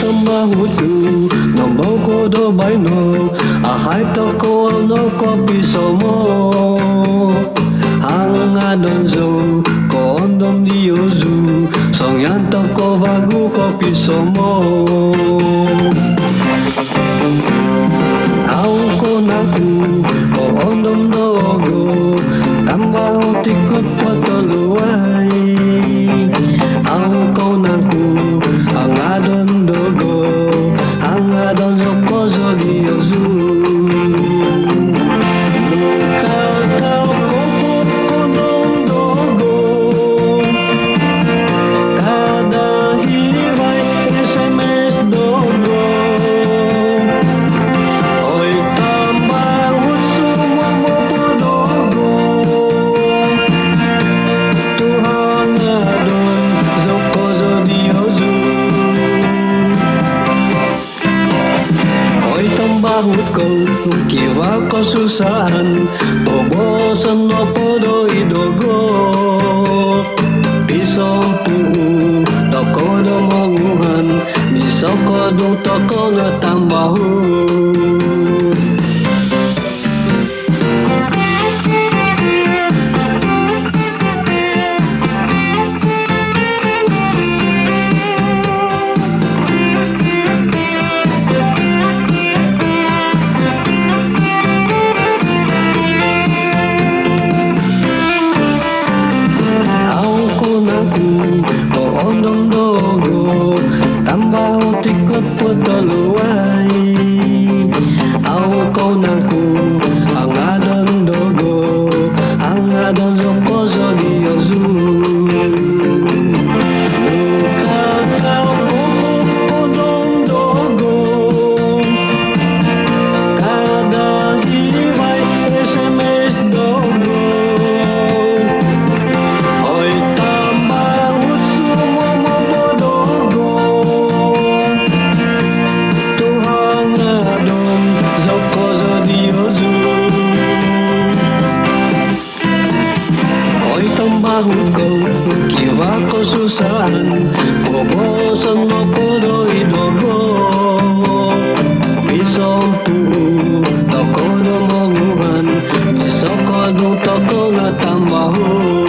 tamahutku Ngambau ko do baino Ahai toko no kopi somo Hanga donzo ko ondom diozu Song yan toko vagu kopi somo Au ko naku ko ondom dogo Tambah tikut patoluai Au ko naku ang adon dogo Ang adon zoko zogi yozu Kakao koko kodong dogo Kada hirai SMS dogo Oi tambah semua mo podogo Tuhan adon zoko zodi yozu Oi tambahut kau kiwa kesusahan Bobosan no podo idogo Pisong puu toko do monguhan Misoko do toko ngetambahu ko ondom dogo tambah tikut potoluai au ko naku ang adon dogo ang adon zoko zogi yozu kakao koko kodong dogo kada hirai SMS dogo oi tambahut kau kiwa kesusahan Bobosan no podo idogo Pisong puu toko do monguhan Misoko do toko ngatambahu